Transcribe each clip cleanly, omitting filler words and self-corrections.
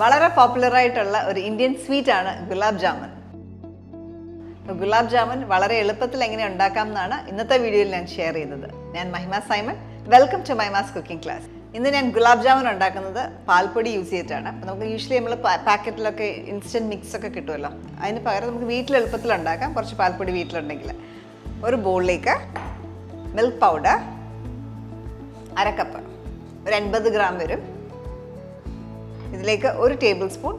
വളരെ പോപ്പുലറായിട്ടുള്ള ഒരു ഇന്ത്യൻ സ്വീറ്റാണ് ഗുലാബ് ജാമുൻ. ഗുലാബ് ജാമുൻ വളരെ എളുപ്പത്തിൽ എങ്ങനെ ഉണ്ടാക്കാം എന്നാണ് ഇന്നത്തെ വീഡിയോയിൽ ഞാൻ ഷെയർ ചെയ്തത്. ഞാൻ Mahima Simon. Welcome to Mahima's cooking class. ഇന്ന് ഞാൻ ഗുലാബ് ജാമുൻ ഉണ്ടാക്കുന്നത് പാൽപ്പൊടി യൂസ് ചെയ്തിട്ടാണ്. അപ്പോൾ നമുക്ക് യൂഷ്വലി നമ്മൾ പാക്കറ്റിലൊക്കെ ഇൻസ്റ്റൻറ്റ് മിക്സ് ഒക്കെ കിട്ടുമല്ലോ, അതിന് പകരം നമുക്ക് വീട്ടിൽ എളുപ്പത്തിൽ ഉണ്ടാക്കാം. കുറച്ച് പാൽപ്പൊടി വീട്ടിലുണ്ടെങ്കിൽ ഒരു ബൗളിലേക്ക് മിൽക്ക് പൗഡർ 1/2 കപ്പ്, ഒരു 80 ഗ്രാം വരും. ഇതിലേക്ക് 1 ടേബിൾ സ്പൂൺ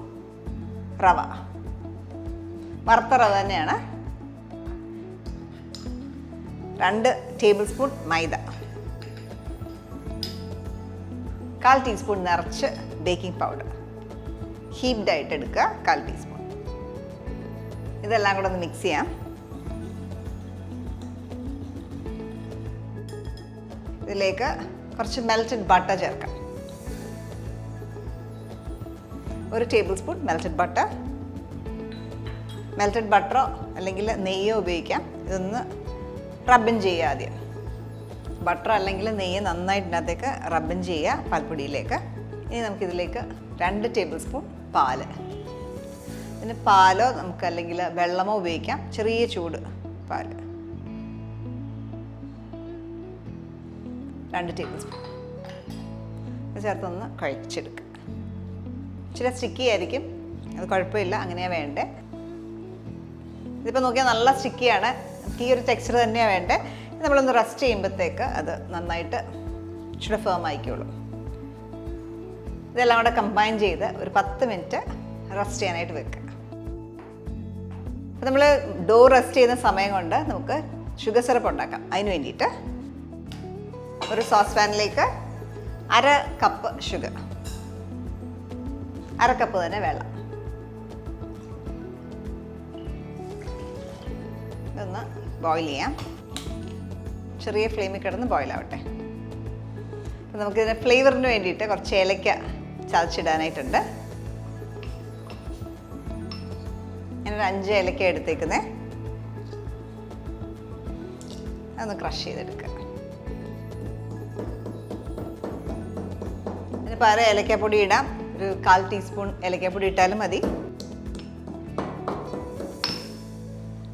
റവ, വറുത്ത റവ തന്നെയാണ്. 2 ടേബിൾ സ്പൂൺ മൈദ, 1/4 ടീസ്പൂൺ നിറച്ച് ബേക്കിംഗ് പൗഡർ, ഹീപ്ഡ് ആയിട്ട് എടുക്കുക 1/4 ടീസ്പൂൺ. ഇതെല്ലാം കൂടെ ഒന്ന് മിക്സ് ചെയ്യാം. ഇതിലേക്ക് കുറച്ച് മെൽറ്റഡ് ബട്ടർ ചേർക്കാം. 1 tablespoon melted butter. Melted ബട്ടറോ അല്ലെങ്കിൽ നെയ്യോ ഉപയോഗിക്കാം. ഇതൊന്ന് റബ്ബിൻ ചെയ്യുക ആദ്യം. ബട്ടർ അല്ലെങ്കിൽ നെയ്യ് നന്നായിട്ട് ഇതിനകത്തേക്ക് റബ്ബിൻ ചെയ്യുക പാൽപ്പൊടിയിലേക്ക്. ഇനി നമുക്കിതിലേക്ക് 2 ടേബിൾ സ്പൂൺ പാല്. ഇതിന് പാലോ നമുക്ക് അല്ലെങ്കിൽ വെള്ളമോ ഉപയോഗിക്കാം. ചെറിയ ചൂട് പാല് 2 ടേബിൾ സ്പൂൺ ചേർത്തൊന്ന് കഴിച്ചെടുക്കുക. ഇച്ചിരി സ്റ്റിക്കി ആയിരിക്കും, അത് കുഴപ്പമില്ല, അങ്ങനെയാണ് വേണ്ടേ. ഇതിപ്പോൾ നോക്കിയാൽ നല്ല സ്റ്റിക്കിയാണ്, നമുക്ക് ഈ ഒരു ടെക്സ്ചർ തന്നെയാണ് വേണ്ടേ. നമ്മളൊന്ന് റെസ്റ്റ് ചെയ്യുമ്പോഴത്തേക്ക് അത് നന്നായിട്ട് ഇച്ചിരി ഫേം ആയിക്കോളൂ. ഇതെല്ലാം കൂടെ കമ്പൈൻ ചെയ്ത് ഒരു 10 മിനിറ്റ് റെസ്റ്റ് ചെയ്യാനായിട്ട് വെക്കുക. അപ്പോൾ നമ്മൾ ഡോ റെസ്റ്റ് ചെയ്യുന്ന സമയം കൊണ്ട് നമുക്ക് ഷുഗർ സിറപ്പ് ഉണ്ടാക്കാം. അതിന് വേണ്ടിയിട്ട് ഒരു സോസ് പാനിലേക്ക് 1/2 കപ്പ് ഷുഗർ, 1/2 കപ്പ് തന്നെ വെള്ളം, ഇതൊന്ന് ബോയിൽ ചെയ്യാം. ചെറിയ ഫ്ലെയിമിൽ കിടന്ന് ബോയിലാവട്ടെ. അപ്പം നമുക്കിതിന് ഫ്ലേവറിന് വേണ്ടിയിട്ട് കുറച്ച് ഏലക്ക ചതച്ചിടാനായിട്ടുണ്ട്. ഞാനൊരു 5 ഏലക്ക എടുത്തേക്കുന്നേ, അതൊന്ന് ക്രഷ് ചെയ്തെടുക്കുക. ഇതിന് പകരം ഏലക്കാപ്പൊടി ഇടാം. ഒരു 1/4 ടീസ്പൂൺ ഏലക്കാപ്പൊടി ഇട്ടാലും മതി.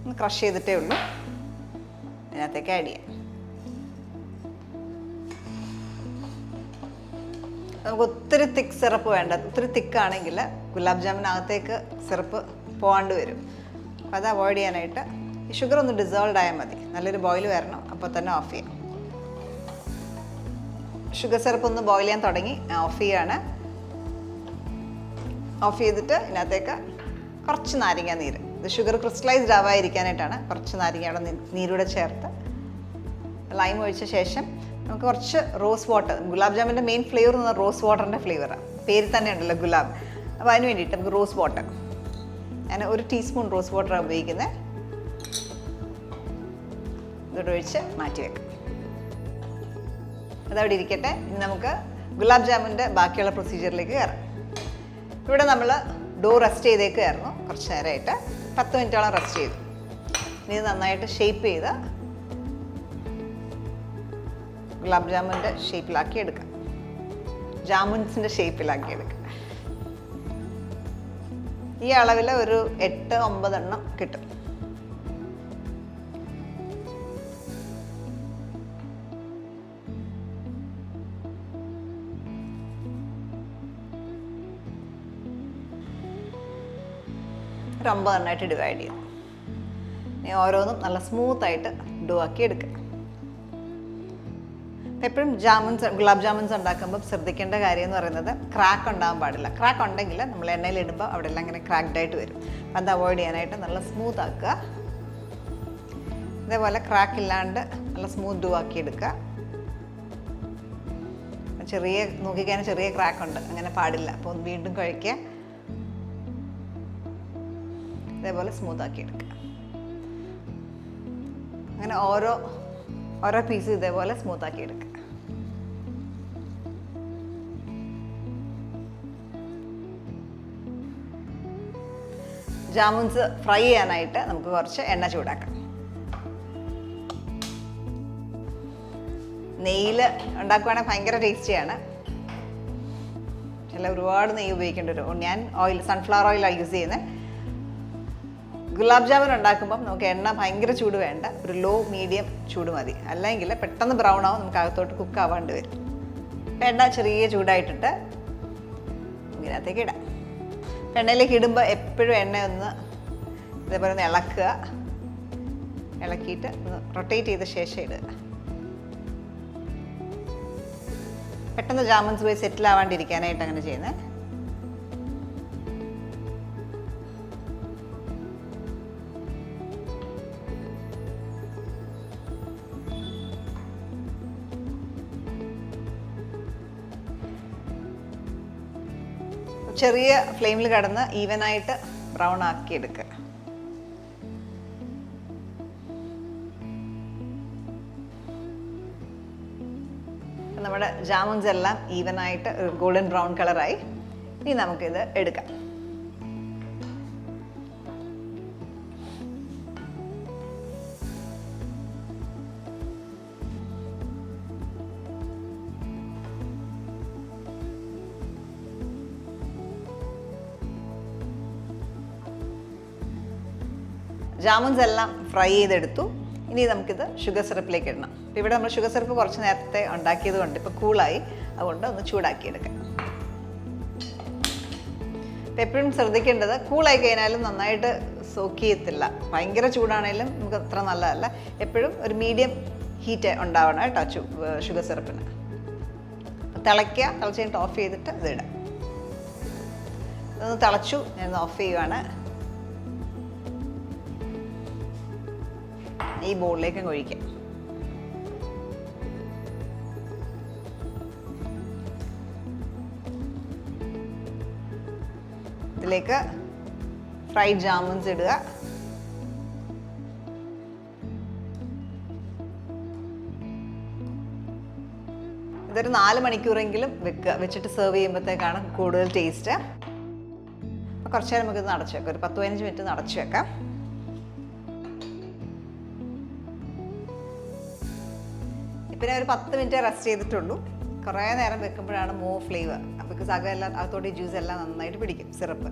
ഒന്ന് ക്രഷ് ചെയ്തിട്ടേ ഉള്ളൂ. ഇതിനകത്തേക്ക് ആഡ് ചെയ്യാം. നമുക്ക് ഒത്തിരി തിക്ക് സിറപ്പ് വേണ്ട. ഒത്തിരി തിക്കാണെങ്കിൽ ഗുലാബ് ജാമുനകത്തേക്ക് സിറപ്പ് പോകാണ്ട് വരും. അപ്പോൾ അത് അവോയ്ഡ് ചെയ്യാനായിട്ട് ഈ ഷുഗർ ഒന്ന് ഡിസോൾവ് ആയാൽ മതി. നല്ലൊരു ബോയിൽ വരണം, അപ്പോൾ തന്നെ ഓഫ് ചെയ്യാം. ഷുഗർ സിറപ്പ് ഒന്ന് ബോയിൽ ചെയ്യാൻ തുടങ്ങി, ഓഫ് ചെയ്യാണ്. ഓഫ് ചെയ്തിട്ട് ഇതിനകത്തേക്ക് കുറച്ച് നാരങ്ങ നീര്, ഇത് ഷുഗർ ക്രിസ്റ്റലൈസ്ഡ് ആവാതിരിക്കാനായിട്ടാണ്. കുറച്ച് നാരങ്ങയുടെ നീരൂടെ ചേർത്ത് ലൈം ഒഴിച്ച ശേഷം നമുക്ക് കുറച്ച് റോസ് വാട്ടർ. ഗുലാബ് ജാമുൻ്റെ മെയിൻ ഫ്ലേവർ എന്ന് പറഞ്ഞാൽ റോസ് വാട്ടറിൻ്റെ ഫ്ലേവറാണ്, പേര് തന്നെ ഉണ്ടല്ലോ ഗുലാബ്. അപ്പോൾ അതിന് വേണ്ടിയിട്ട് നമുക്ക് റോസ് വാട്ടർ, ഞാൻ 1 ടീസ്പൂൺ റോസ് വാട്ടറാണ് ഉപയോഗിക്കുന്നത്. ഇതോടെ ഒഴിച്ച് മാറ്റി വെക്കാം. അതവിടെ ഇരിക്കട്ടെ. ഇനി നമുക്ക് ഗുലാബ് ജാമുൻ്റെ ബാക്കിയുള്ള പ്രൊസീജിയറിലേക്ക് കയറാം. ഇവിടെ നമ്മൾ ഡോ റെസ്റ്റ് ചെയ്തേക്കായിരുന്നു കുറച്ച് നേരമായിട്ട്, 10 മിനിറ്റോളം റെസ്റ്റ് ചെയ്തു. ഇനി ഇത് നന്നായിട്ട് ഷേപ്പ് ചെയ്ത് ഗുലാബ് ജാമുൻ്റെ ഷേപ്പിലാക്കി എടുക്കാം, ജാമുൻസിൻ്റെ ഷേപ്പിലാക്കി എടുക്കാം. ഈ അളവിൽ ഒരു 8-9 എണ്ണം കിട്ടും. ഒരു 9 എണ്ണമായിട്ട് ഡിവൈഡ് ചെയ്യും. ഇനി ഓരോന്നും നല്ല സ്മൂത്തായിട്ട് ഡോ ആക്കി എടുക്കുക. എപ്പോഴും ഗുലാബ് ജാമുൻസ് ഉണ്ടാക്കുമ്പോൾ ശ്രദ്ധിക്കേണ്ട കാര്യം എന്ന് പറയുന്നത് ക്രാക്ക് ഉണ്ടാകാൻ പാടില്ല. ക്രാക്ക് ഉണ്ടെങ്കിൽ നമ്മൾ എണ്ണയിൽ ഇടുമ്പോൾ അവിടെ എല്ലാം ഇങ്ങനെ ക്രാക്ഡ് ആയിട്ട് വരും. അപ്പം അത് അവോയ്ഡ് ചെയ്യാനായിട്ട് നല്ല സ്മൂത്ത് ആക്കുക. ഇതേപോലെ ക്രാക്ക് ഇല്ലാണ്ട് നല്ല സ്മൂത്ത് ഡോ ആക്കി എടുക്കുക. ചെറിയ നോക്കിക്കാൻ ചെറിയ ക്രാക്ക് ഉണ്ട്, അങ്ങനെ പാടില്ല. അപ്പോൾ ഒന്ന് വീണ്ടും കഴിക്കുക. ഇതേപോലെ സ്മൂത്താക്കി എടുക്കുക. അങ്ങനെ ഓരോ പീസ് ഇതേപോലെ സ്മൂത്താക്കി എടുക്കുക. ജാമുൻസ് ഫ്രൈ ചെയ്യാനായിട്ട് നമുക്ക് കുറച്ച് എണ്ണ ചൂടാക്കാം. നെയ്യിൽ ഉണ്ടാക്കുവാണെങ്കിൽ ഭയങ്കര ടേസ്റ്റിയാണ്. ചില ഒരുപാട് നെയ്യ് ഉപയോഗിക്കേണ്ടി വരും. ഞാൻ സൺഫ്ലവർ ഓയിലാണ് യൂസ് ചെയ്യുന്നത്. ഗുലാബ് ജാമുൻ ഉണ്ടാക്കുമ്പം നമുക്ക് എണ്ണ ഭയങ്കര ചൂട് വേണ്ട, ഒരു ലോ മീഡിയം ചൂട് മതി. അല്ലെങ്കിൽ പെട്ടെന്ന് ബ്രൗൺ ആവും, നമുക്ക് അകത്തോട്ട് കുക്ക് ആവാണ്ട് വരും. എണ്ണ ചെറിയ ചൂടായിട്ടിട്ട് ഇതിനകത്തേക്ക് ഇടാം. എണ്ണയിലേക്ക് ഇടുമ്പോൾ എപ്പോഴും എണ്ണ ഒന്ന് ഇതേപോലെ ഒന്ന് ഇളക്കുക, ഇളക്കിയിട്ട് ഒന്ന് റൊട്ടേറ്റ് ചെയ്ത ശേഷം ഇടുക. പെട്ടെന്ന് ജാമുൻസ് പോയി സെറ്റിൽ ആവാണ്ടിരിക്കാനായിട്ട് അങ്ങനെ ചെയ്യുന്നത്. ചെറിയ ഫ്ലെയിമിൽ കിടന്ന് ഈവനായിട്ട് ബ്രൗൺ ആക്കി എടുക്കുക. നമ്മുടെ ജാമുൻസ് എല്ലാം ഈവനായിട്ട് ഗോൾഡൻ ബ്രൗൺ കളറായി. ഇനി നമുക്കിത് എടുക്കാം. ജാമുൻസ് എല്ലാം ഫ്രൈ ചെയ്തെടുത്തു. ഇനി നമുക്കിത് ഷുഗർ സിറപ്പിലേക്ക് ഇടണം. അപ്പോൾ ഇവിടെ നമ്മൾ ഷുഗർ സിറപ്പ് കുറച്ച് നേരത്തെ ഉണ്ടാക്കിയത് കൊണ്ട് ഇപ്പോൾ കൂളായി, അതുകൊണ്ട് ഒന്ന് ചൂടാക്കിയെടുക്കാം. അപ്പോൾ എപ്പോഴും ശ്രദ്ധിക്കേണ്ടത്, കൂളായി കഴിഞ്ഞാലും നന്നായിട്ട് സോക്ക് ചെയ്യത്തില്ല. ഭയങ്കര ചൂടാണെങ്കിലും നമുക്ക് അത്ര നല്ലതല്ല. എപ്പോഴും ഒരു മീഡിയം ഹീറ്റ് ഉണ്ടാവണം കേട്ടോ ഷുഗർ സിറപ്പിന്. തിളയ്ക്കുക, തിളച്ച് കഴിഞ്ഞിട്ട് ഓഫ് ചെയ്തിട്ട് ഇത് ഇടാം. ഇതൊന്ന് തിളച്ചു, ഞാനൊന്ന് ഓഫ് ചെയ്യുവാണ്. ഈ ബോളിലേക്ക് ഒഴിക്കാം. ഇതിലേക്ക് ഫ്രൈഡ് ജാമുൻസ് ഇടുക. ഇതൊരു 4 മണിക്കൂറെങ്കിലും വെക്കുക. വെച്ചിട്ട് സെർവ് ചെയ്യുമ്പോഴത്തേക്കാണ് കൂടുതൽ ടേസ്റ്റ്. കുറച്ച് നേരം നമുക്കിത് അടച്ചു വെക്കാം. ഒരു 10-15 മിനിറ്റ് അടച്ചു വെക്കാം. പിന്നെ ഒരു 10 മിനിറ്റ് റെസ്റ്റ് ചെയ്തിട്ടുള്ളൂ. കുറേ നേരം വെക്കുമ്പോഴാണ് മോർ ഫ്ലേവർ. അപ്പോൾ സക എല്ലാം അകത്തോട്ട് ജ്യൂസ് എല്ലാം നന്നായിട്ട് പിടിക്കും സിറപ്പ്.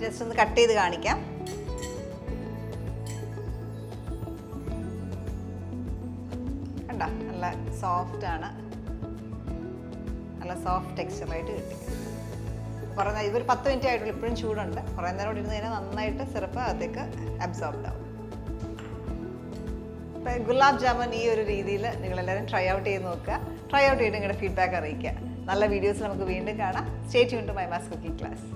ജസ്റ്റ് ഒന്ന് കട്ട് ചെയ്ത് കാണിക്കാം. നല്ല സോഫ്റ്റ് ആണ്, നല്ല സോഫ്റ്റ് ടെക്സ്ചറായിട്ട് കിട്ടി. കുറേ നേരം ഇതൊരു 10 മിനിറ്റ് ആയിട്ടുള്ളൂ. ഇപ്പോഴും ചൂടുണ്ട്. കുറേ നേരം ഇരുന്ന് കഴിഞ്ഞാൽ നന്നായിട്ട് സിറപ്പ് അകത്തേക്ക് അബ്സോർബ്ഡ് ആവും. ഇപ്പം ഗുലാബ് ജാമുൻ ഈ ഒരു രീതിയിൽ നിങ്ങളെല്ലാവരും ട്രൈ ഔട്ട് ചെയ്ത് നോക്കുക. ട്രൈ ഔട്ട് ചെയ്ത് നിങ്ങളുടെ ഫീഡ്ബാക്ക് അറിയിക്കുക. നല്ല വീഡിയോസ് നമുക്ക് വീണ്ടും കാണാം. Stay tune to Mymas cooking class.